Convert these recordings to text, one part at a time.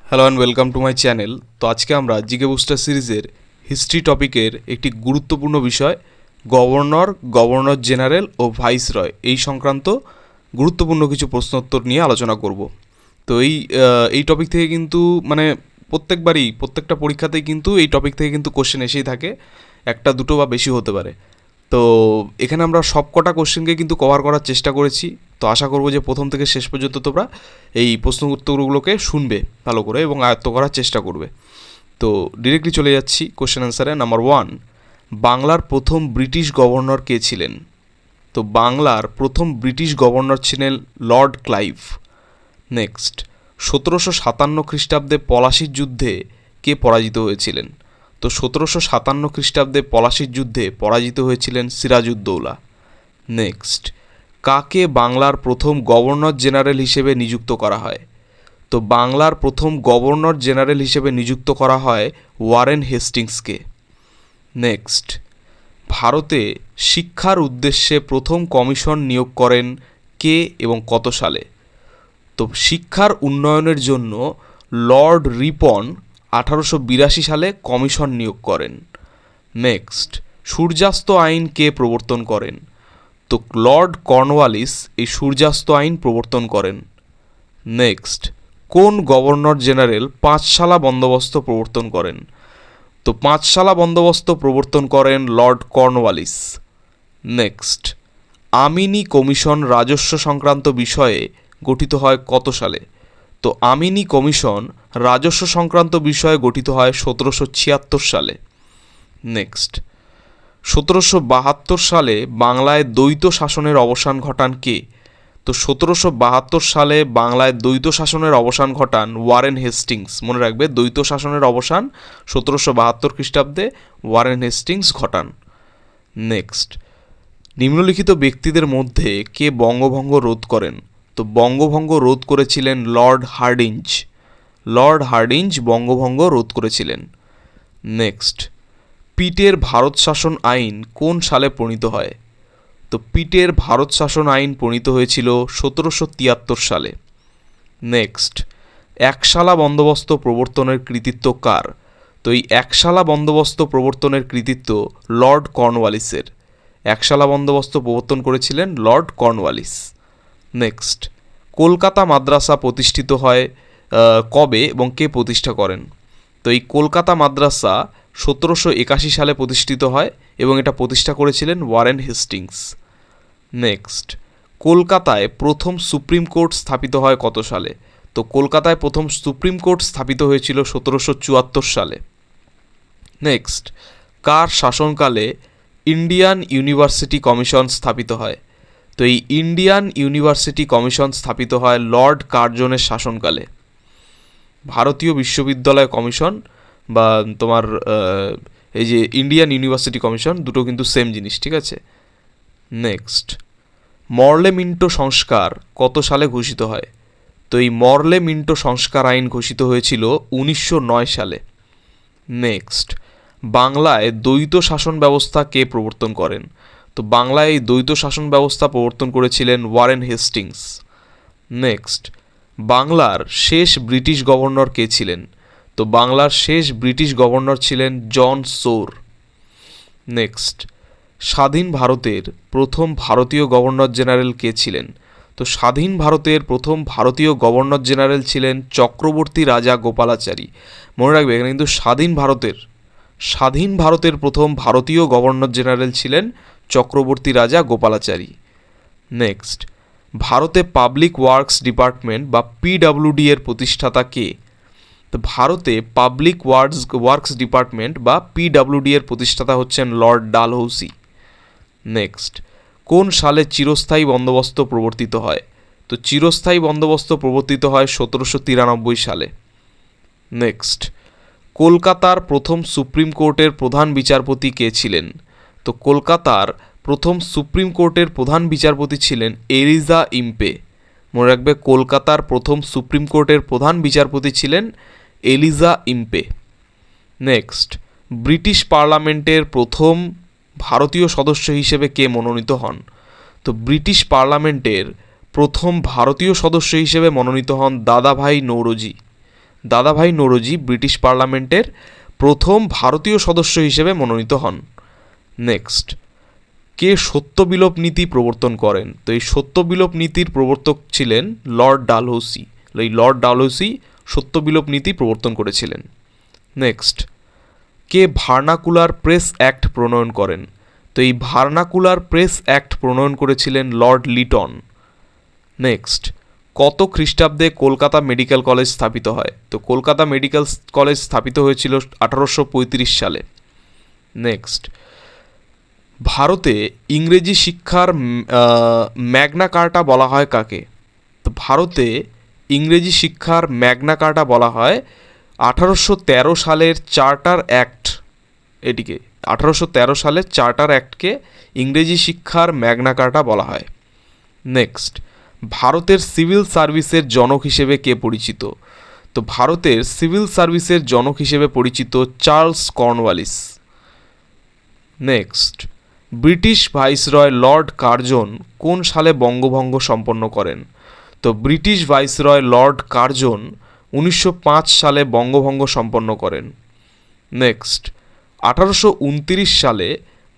Hello and welcome to my channel. তো আজকে আমরা জিকে বুস্টার সিরিজের হিস্ট্রি টপিকের একটি গুরুত্বপূর্ণ বিষয় গভর্নর জেনারেল ও ভাইসরয় এই সংক্রান্ত গুরুত্বপূর্ণ কিছু প্রশ্নোত্তর নিয়ে আলোচনা করব। তো এই টপিক থেকে কিন্তু প্রত্যেকটা পরীক্ষাতেই কিন্তু এই টপিক থেকে কিন্তু কোশ্চেন এসেই থাকে, একটা দুটো বা বেশি হতে পারে। তো এখানে আমরা সব কটা কোশ্চেনকে কিন্তু কভার করার চেষ্টা করেছি। তো আশা করবো যে প্রথম থেকে শেষ পর্যন্ত তোমরা এই প্রশ্ন উত্তরগুলোকে শুনবে ভালো করে এবং আয়ত্ত করার চেষ্টা করবে। তো ডিরেক্টলি চলে যাচ্ছি কোশ্চেন অ্যান্সারে। নাম্বার 1, বাংলার প্রথম ব্রিটিশ গভর্নর কে ছিলেন? তো বাংলার প্রথম ব্রিটিশ গভর্নর ছিলেন লর্ড ক্লাইভ। নেক্সট, 1757 খ্রিস্টাব্দে পলাশির যুদ্ধে কে পরাজিত হয়েছিলেন? তো 1757 খ্রিস্টাব্দে পলাশির যুদ্ধে পরাজিত হয়েছিলেন সিরাজউদ্দৌলা। নেক্সট, কাকে বাংলার প্রথম গভর্নর জেনারেল হিসেবে নিযুক্ত করা হয়? তো বাংলার প্রথম গভর্নর জেনারেল হিসেবে নিযুক্ত করা হয় ওয়ারেন হেস্টিংসকে। নেক্সট, ভারতে শিক্ষার উদ্দেশ্যে প্রথম কমিশন নিয়োগ করেন কে এবং কত সালে? তো শিক্ষার উন্নয়নের জন্য লর্ড রিপন 1882 সালে কমিশন নিয়োগ করেন। নেক্সট, সূর্যাস্ত আইন কে প্রবর্তন করেন? তো লর্ড কর্নওয়ালিস এই সূর্যাস্ত আইন প্রবর্তন করেন। নেক্সট, কোন গভর্নর জেনারেল পাঁচশালা বন্দোবস্ত প্রবর্তন করেন? তো পাঁচশালা বন্দোবস্ত প্রবর্তন করেন Lord Cornwallis. Next, Amini commission রাজস্ব সংক্রান্ত বিষয়ে গঠিত হয় কত সালে? তো আমিনি কমিশন রাজস্ব সংক্রান্ত বিষয়ে গঠিত হয় 1776 সালে। নেক্সট, 1772 সালে বাংলায় দ্বৈত শাসনের অবসান ঘটান কে? তো 1772 সালে বাংলায় দ্বৈত শাসনের অবসান ঘটান ওয়ারেন হেস্টিংস। মনে রাখবে, দ্বৈত শাসনের অবসান 1772 খ্রিস্টাব্দে ওয়ারেন হেস্টিংস ঘটান। নেক্সট, নিম্নলিখিত ব্যক্তিদের মধ্যে কে বঙ্গভঙ্গ রোধ করেন? তো বঙ্গভঙ্গ রোধ করেছিলেন লর্ড হার্ডিঞ্জ। লর্ড হার্ডিঞ্জ বঙ্গভঙ্গ রোধ করেছিলেন। নেক্সট, পিটের ভারত শাসন আইন কোন সালে প্রণীত হয়? তো পিটের ভারত শাসন আইন প্রণীত হয়েছিল 1773 সালে। নেক্সট, একশালা বন্দোবস্ত প্রবর্তনের কৃতিত্ব কার? তো এই একশালা বন্দোবস্ত প্রবর্তনের কৃতিত্ব লর্ড কর্নওয়ালিসের। একশালা বন্দোবস্ত প্রবর্তন করেছিলেন লর্ড কর্নওয়ালিস। নেক্সট, কলকাতা মাদ্রাসা প্রতিষ্ঠিত হয় কবে এবং কে প্রতিষ্ঠা করেন? তো এই কলকাতা মাদ্রাসা 1781 সালে প্রতিষ্ঠিত হয় এবং এটা প্রতিষ্ঠা করেছিলেন ওয়ারেন হেস্টিংস। নেক্সট, কলকাতায় প্রথম সুপ্রিম কোর্ট স্থাপিত হয় কত সালে? তো কলকাতায় প্রথম সুপ্রিম কোর্ট স্থাপিত হয়েছিল 1774 সালে। নেক্সট, কার শাসনকালে ইন্ডিয়ান ইউনিভার্সিটি কমিশন স্থাপিত হয়? তো এই ইন্ডিয়ান ইউনিভার্সিটি কমিশন স্থাপিত হয় লর্ড কার্জনের শাসনকালে। ভারতীয় বিশ্ববিদ্যালয় কমিশন বা তোমার এই যে ইন্ডিয়ান ইউনিভার্সিটি কমিশন, দুটো কিন্তু সেম জিনিস, ঠিক আছে? নেক্সট, মরলে মিন্টো সংস্কার কত সালে ঘোষিত হয়? তো এই মরলে মিন্টো সংস্কার আইন ঘোষিত হয়েছিল 1909 সালে। নেক্সট, বাংলায় দ্বৈত শাসন ব্যবস্থা কে প্রবর্তন করেন? তো বাংলায় এই দ্বৈত শাসন ব্যবস্থা প্রবর্তন করেছিলেন ওয়ারেন হেস্টিংস। নেক্সট, বাংলার শেষ ব্রিটিশ গভর্নর কে ছিলেন? তো বাংলার শেষ ব্রিটিশ গভর্নর ছিলেন জন সোর। নেক্সট, স্বাধীন ভারতের প্রথম ভারতীয় গভর্নর জেনারেল কে ছিলেন? তো স্বাধীন ভারতের প্রথম ভারতীয় গভর্নর জেনারেল ছিলেন চক্রবর্তী রাজা গোপালাচারী। মনে রাখবে, এখানে কিন্তু স্বাধীন ভারতের প্রথম ভারতীয় গভর্নর জেনারেল ছিলেন চক্রবর্তী রাজা গোপালাচারী। নেক্সট, ভারতে পাবলিক ওয়ার্কস ডিপার্টমেন্ট বা পিডব্লিউডি এর প্রতিষ্ঠাতা কে? তো ভারতে পাবলিক ওয়ার্কস ডিপার্টমেন্ট বা পিডব্লিউডি এর প্রতিষ্ঠাতা হচ্ছেন লর্ড ডালহৌসি। নেক্সট, কোন সালে চিরস্থায়ী বন্দোবস্ত প্রবর্তিত হয়? তো চিরস্থায়ী বন্দোবস্ত প্রবর্তিত হয় 1793 সালে। নেক্সট, কলকাতার প্রথম সুপ্রিম কোর্টের প্রধান বিচারপতি কে ছিলেন? তো কলকাতার প্রথম সুপ্রিম কোর্টের প্রধান বিচারপতি ছিলেন এলিজা ইম্পে। মনে রাখবে, কলকাতার প্রথম সুপ্রিম কোর্টের প্রধান বিচারপতি ছিলেন এলিজা ইম্পে। নেক্সট, ব্রিটিশ পার্লামেন্টের প্রথম ভারতীয় সদস্য হিসেবে কে মনোনীত হন? তো ব্রিটিশ পার্লামেন্টের প্রথম ভারতীয় সদস্য হিসেবে মনোনীত হন দাদাভাই নৌরোজি। দাদাভাই নৌরোজি ব্রিটিশ পার্লামেন্টের প্রথম ভারতীয় সদস্য হিসেবে মনোনীত হন। নেক্সট, কে সত্যবিলোপ নীতি প্রবর্তন করেন? তো এই সত্যবিলোপ নীতির প্রবর্তক ছিলেন লর্ড ডালহৌসি। এই লর্ড ডালহৌসি সত্যবিলোপ নীতি প্রবর্তন করেছিলেন। নেক্সট, কে ভার্নাকুলার প্রেস অ্যাক্ট প্রণয়ন করেন? তো এই ভার্নাকুলার প্রেস অ্যাক্ট প্রণয়ন করেছিলেন লর্ড লিটন। নেক্সট, কত খ্রিস্টাব্দে কলকাতা মেডিকেল কলেজ স্থাপিত হয়? তো কলকাতা মেডিকেল কলেজ স্থাপিত হয়েছিল 1835 সালে। নেক্সট, ভারতে ইংরেজি শিক্ষার ম্যাগনা কার্টা বলা হয় কাকে? তো ভারতে ইংরেজি শিক্ষার ম্যাগনা কার্টা বলা হয় 1813 সালের চার্টার অ্যাক্ট, এটিকে 1813 সালের চার্টার অ্যাক্টকে ইংরেজি শিক্ষার ম্যাগনা কার্টা বলা হয়। নেক্সট, ভারতের সিভিল সার্ভিসের জনক হিসেবে কে পরিচিত? তো ভারতের সিভিল সার্ভিসের জনক হিসেবে পরিচিত Charles Cornwallis. Next, British viceroy Lord Curzon কোন সালে বঙ্গভঙ্গ সম্পন্ন করেন? তো ব্রিটিশ ভাইসরয় লর্ড কার্জন 1905 সালে বঙ্গভঙ্গ সম্পন্ন করেন। নেক্সট, 1829 সালে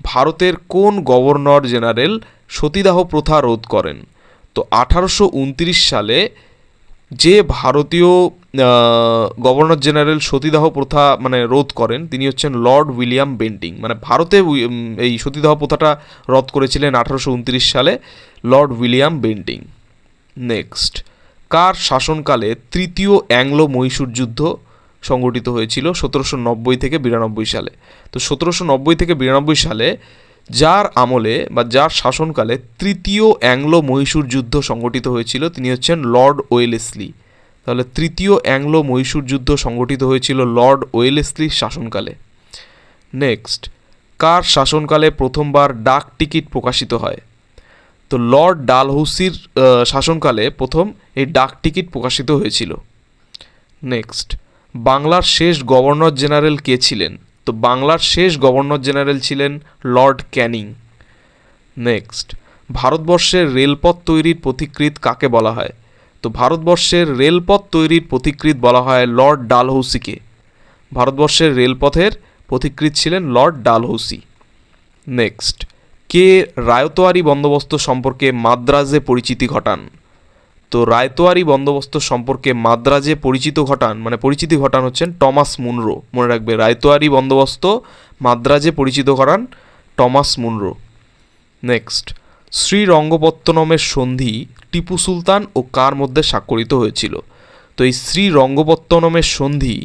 ভারতের কোন গভর্নর জেনারেল সতীদাহ প্রথা রোধ করেন? তো 1829 সালে যে ভারতীয় গভর্নর জেনারেল সতীদাহ প্রথা রোধ করেন তিনি হচ্ছেন লর্ড উইলিয়াম বেন্টিং। ভারতে এই সতীদাহ প্রথাটা রদ করেছিলেন 1829 সালে লর্ড উইলিয়াম বেন্টিং। নেক্সট, কার শাসনকালে তৃতীয় অ্যাংলো মহীশূর যুদ্ধ সংগঠিত হয়েছিল 1790 থেকে 92 সালে? তো 1790 থেকে 92 সালে যার আমলে বা যার শাসনকালে তৃতীয় অ্যাংলো মহীশূর যুদ্ধ সংগঠিত হয়েছিল তিনি হচ্ছেন লর্ড ওয়েলেসলি। তাহলে তৃতীয় অ্যাংলো মহীশূর যুদ্ধ সংগঠিত হয়েছিল লর্ড ওয়েলেসলির শাসনকালে। নেক্সট, কার শাসনকালে প্রথমবার ডাক টিকিট প্রকাশিত হয়? তো লর্ড ডালহৌসির শাসনকালে প্রথম এই ডাক টিকিট প্রকাশিত হয়েছিল। নেক্সট, বাংলার শেষ গভর্নর জেনারেল কে ছিলেন? তো বাংলার শেষ গভর্নর জেনারেল ছিলেন লর্ড ক্যানিং। নেক্সট, ভারতবর্ষের রেলপথ তৈরির পথিকৃৎ কাকে বলা হয়? তো ভারতবর্ষের রেলপথ তৈরির পথিকৃৎ বলা হয় লর্ড ডালহৌসিকে। ভারতবর্ষের রেলপথের পথিকৃৎ ছিলেন লর্ড ডালহৌসি। নেক্সট, কে রায়তোয়ারি বন্দোবস্ত সম্পর্কে মাদ্রাজে পরিচিতি ঘটান? তো রায়তোয়ারি বন্দোবস্ত সম্পর্কে মাদ্রাজে পরিচিতি ঘটান হচ্ছেন টমাস মুনরো। মনে রাখবে, রায়তোয়ারি বন্দোবস্ত মাদ্রাজে পরিচিত ঘটান টমাস মুনরো। নেক্সট, শ্রীরঙ্গপত্তনমের সন্ধি টিপু সুলতান ও কার মধ্যে স্বাক্ষরিত হয়েছিল? তো এই শ্রীরঙ্গপত্তনমের সন্ধি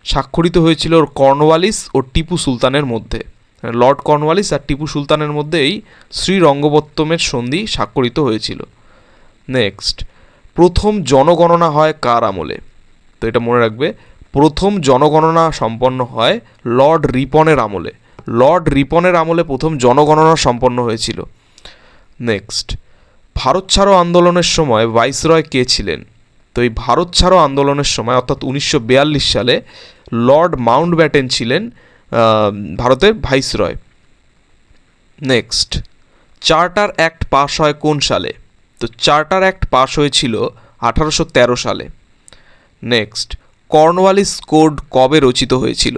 স্বাক্ষরিত হয়েছিল কর্নওয়ালিস ও টিপু সুলতানের মধ্যে। লর্ড কর্নওয়ালিস আর টিপু সুলতানের মধ্যে এই শ্রীরঙ্গপত্তমের সন্ধি স্বাক্ষরিত হয়েছিল। নেক্সট, প্রথম জনগণনা হয় কার আমলে? তো এটা মনে রাখবে, প্রথম জনগণনা সম্পন্ন হয় লর্ড রিপনের আমলে। লর্ড রিপনের আমলে প্রথম জনগণনা সম্পন্ন হয়েছিল। নেক্সট, ভারত ছাড়ো আন্দোলনের সময় ভাইসরয় কে ছিলেন? তো এই ভারত ছাড়ো আন্দোলনের সময় অর্থাৎ 1942 সালে লর্ড মাউন্টব্যাটেন ছিলেন ভারতের viceroy. Next, charter act pass হয় কোন সালে? তো চার্টার অ্যাক্ট পাস হয়েছিল 1813 সালে। নেক্সট, কর্নওয়ালিস কোড কবে রচিত হয়েছিল?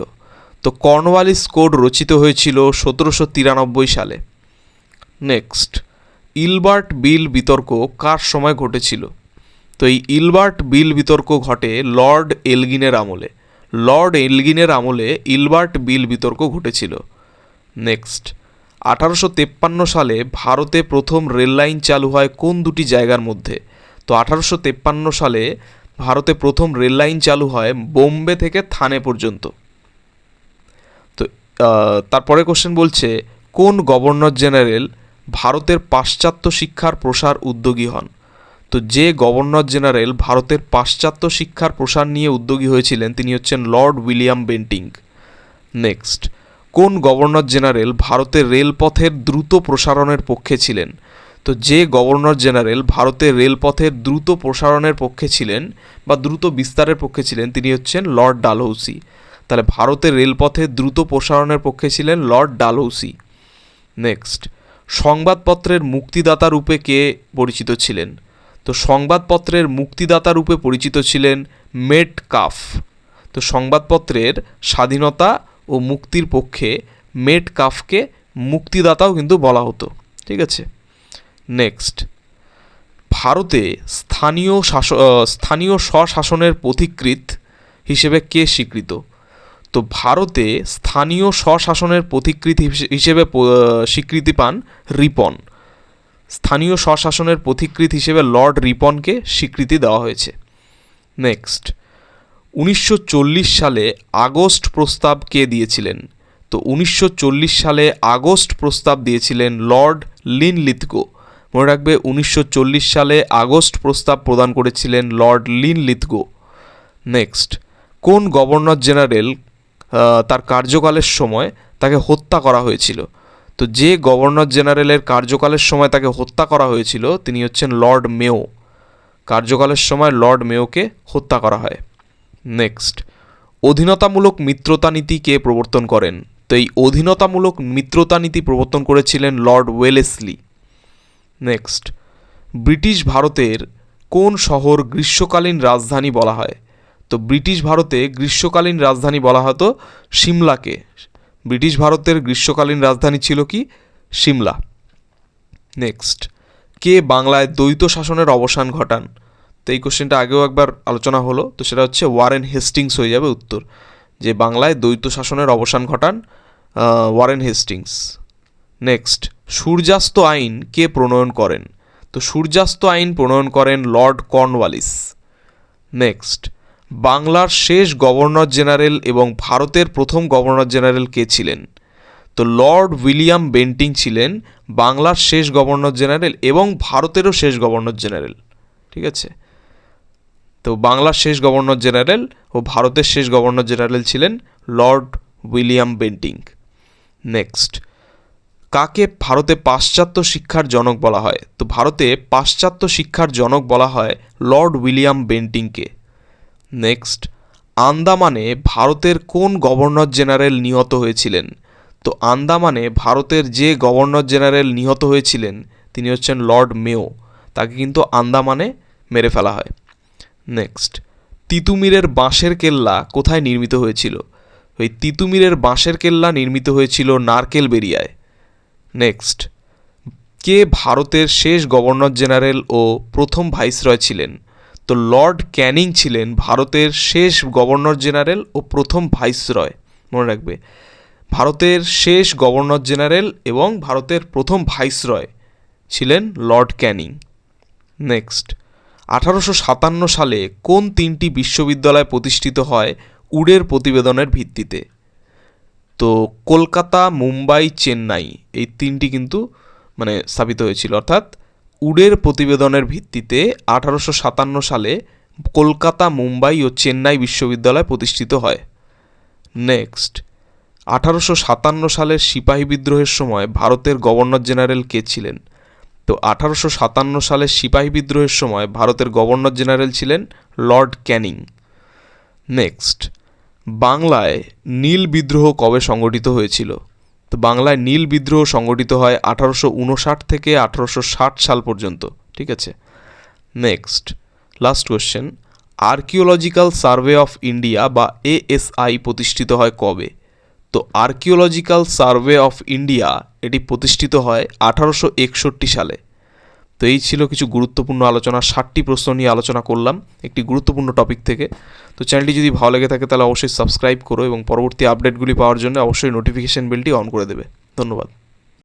তো কর্নওয়ালিস কোড রচিত হয়েছিল 1793 সালে। নেক্সট, ইলবার্ট বিল বিতর্ক কার সময় ঘটেছিল? তো এই ইলবার্ট বিল বিতর্ক ঘটে লর্ড এলগিনের আমলে। লর্ড এলগিনের আমলে ইলবার্ট বিল বিতর্ক ঘটেছিল। নেক্সট, 1853 সালে ভারতে প্রথম রেল লাইন চালু হয় কোন দুটি জায়গার মধ্যে? তো 1853 সালে ভারতে প্রথম রেল লাইন চালু হয় বোম্বে থেকে থানে পর্যন্ত। তো তারপরে কোশ্চেন বলছে, কোন গভর্নর জেনারেল ভারতের পাশ্চাত্য শিক্ষার প্রসার উদ্যোগী হন? তো যে গভর্নর জেনারেল ভারতের পাশ্চাত্য শিক্ষার প্রসার নিয়ে উদ্যোগী হয়েছিলেন তিনি হচ্ছেন লর্ড উইলিয়াম বেন্টিং। নেক্সট, কোন গভর্নর জেনারেল ভারতের রেলপথের দ্রুত প্রসারণের পক্ষে ছিলেন? তো যে গভর্নর জেনারেল ভারতের রেলপথের দ্রুত প্রসারণের পক্ষে ছিলেন বা দ্রুত বিস্তারের পক্ষে ছিলেন তিনি হচ্ছেন লর্ড ডালহৌসি। তাহলে ভারতের রেলপথের দ্রুত প্রসারণের পক্ষে ছিলেন লর্ড ডালহৌসি। নেক্সট, সংবাদপত্রের মুক্তিদাতা রূপে কে পরিচিত ছিলেন? তো সংবাদপত্রের মুক্তিদাতা রূপে পরিচিত ছিলেন মেটকাফ। তো সংবাদপত্রের স্বাধীনতা ও মুক্তির পক্ষে মেটকাফকে মুক্তিদাতাও কিন্তু বলা হতো। ঠিক আছে, নেক্সট, ভারতে স্থানীয় স্বশাসনের পথিকৃৎ হিসেবে কে স্বীকৃত? তো ভারতে স্থানীয় স্বশাসনের পথিকৃৎ হিসেবে স্বীকৃতি পান রিপন। স্থানীয় স্বশাসনের পথিকৃৎ হিসেবে লর্ড রিপনকে স্বীকৃতি দেওয়া হয়েছে। নেক্সট, 1940 সালে আগস্ট প্রস্তাব কে দিয়েছিলেন? তো 1940 সালে আগস্ট প্রস্তাব দিয়েছিলেন লর্ড লিনলিথগো। মনে রাখবে 1940 সালে আগস্ট প্রস্তাব প্রদান করেছিলেন লর্ড লিনলিথগো। নেক্সট, কোন গভর্নর জেনারেল তার কার্যকালের সময় তাকে হত্যা করা হয়েছিল? তো যে গভর্নর জেনারেলের কার্যকালের সময় তাকে হত্যা করা হয়েছিল তিনি হচ্ছেন লর্ড মেও। কার্যকালের সময় লর্ড মেওকে হত্যা করা হয়। নেক্সট, অধীনতামূলক মিত্রতা নীতি কে প্রবর্তন করেন? তো এই অধীনতামূলক মিত্রতা নীতি প্রবর্তন করেছিলেন লর্ড ওয়েলেসলি। নেক্সট, ব্রিটিশ ভারতের কোন শহর গ্রীষ্মকালীন রাজধানী বলা হয়? তো ব্রিটিশ ভারতে গ্রীষ্মকালীন রাজধানী বলা হতো সিমলাকে। ব্রিটিশ ভারতের গ্রীষ্মকালীন রাজধানী ছিল কি? সিমলা। নেক্সট, কে বাংলায় দ্বৈত শাসনের অবসান ঘটান? তো এই কোশ্চেনটা আগেও একবার আলোচনা হলো, তো সেটা হচ্ছে ওয়ারেন হেস্টিংস হয়ে যাবে উত্তর, যে বাংলায় দ্বৈত শাসনের অবসান ঘটান ওয়ারেন হেস্টিংস। নেক্সট, সূর্যাস্ত আইন কে প্রণয়ন করেন? তো সূর্যাস্ত আইন প্রণয়ন করেন লর্ড কর্নওয়ালিস। নেক্সট, বাংলার শেষ গভর্নর জেনারেল এবং ভারতের প্রথম গভর্নর জেনারেল কে ছিলেন? তো লর্ড উইলিয়াম বেন্টিং ছিলেন বাংলার শেষ গভর্নর জেনারেল এবং ভারতেরও শেষ গভর্নর জেনারেল। ঠিক আছে, তো বাংলার শেষ গভর্নর জেনারেল ও ভারতের শেষ গভর্নর জেনারেল ছিলেন লর্ড উইলিয়াম বেন্টিং। নেক্সট, কাকে ভারতে পাশ্চাত্য শিক্ষার জনক বলা হয়? তো ভারতে পাশ্চাত্য শিক্ষার জনক বলা হয় লর্ড উইলিয়াম বেন্টিংকে। নেক্সট, আন্দামানে ভারতের কোন গভর্নর জেনারেল নিহত হয়েছিলেন? তো আন্দামানে ভারতের যে গভর্নর জেনারেল নিহত হয়েছিলেন তিনি হচ্ছেন লর্ড মেও। তাকে কিন্তু আন্দামানে মেরে ফেলা হয়। নেক্সট, তিতুমিরের বাঁশের কেল্লা কোথায় নির্মিত হয়েছিল? ওই তিতুমিরের বাঁশের কেল্লা নির্মিত হয়েছিল নারকেলবেরিয়ায়। নেক্সট, কে ভারতের শেষ গভর্নর জেনারেল ও প্রথম ভাইসরয় ছিলেন? তো লর্ড ক্যানিং ছিলেন ভারতের শেষ গভর্নর জেনারেল ও প্রথম ভাইসরয়। মনে রাখবে, ভারতের শেষ গভর্নর জেনারেল এবং ভারতের প্রথম ভাইসরয় ছিলেন লর্ড ক্যানিং। নেক্সট, 1857 সালে কোন 3টি বিশ্ববিদ্যালয় প্রতিষ্ঠিত হয় উডের প্রতিবেদনের ভিত্তিতে? তো কলকাতা, মুম্বাই, চেন্নাই, এই 3টি কিন্তু স্থাপিত হয়েছিল। অর্থাৎ উডের প্রতিবেদনের ভিত্তিতে 1857 সালে কলকাতা, মুম্বাই ও চেন্নাই বিশ্ববিদ্যালয় প্রতিষ্ঠিত হয়। নেক্সট, 1857 সালের সিপাহী বিদ্রোহের সময় ভারতের গভর্নর জেনারেল কে ছিলেন? তো 1857 সালের সিপাহী বিদ্রোহের সময় ভারতের গভর্নর জেনারেল ছিলেন লর্ড ক্যানিং। নেক্সট, বাংলায় নীল বিদ্রোহ কবে সংগঠিত হয়েছিল? তো বাংলায় নীল বিদ্রোহ সংগঠিত হয় 1859 থেকে 1860 সাল পর্যন্ত। ঠিক আছে, next, last question, archaeological survey of India বা ASI প্রতিষ্ঠিত হয় কবে? তো আর্কিওলজিক্যাল সার্ভে অফ ইন্ডিয়া এটি প্রতিষ্ঠিত হয় 1861 সালে। তো এই ছিল কিছু গুরুত্বপূর্ণ আলোচনা, 60টি প্রশ্ন নিয়ে আলোচনা করলাম একটি গুরুত্বপূর্ণ টপিক থেকে। তো চ্যানেলটি যদি ভালো লেগে থাকে তাহলে অবশ্যই সাবস্ক্রাইব করো এবং পরবর্তী আপডেটগুলি পাওয়ার জন্য অবশ্যই নোটিফিকেশন বেলটি অন করে দেবে। ধন্যবাদ।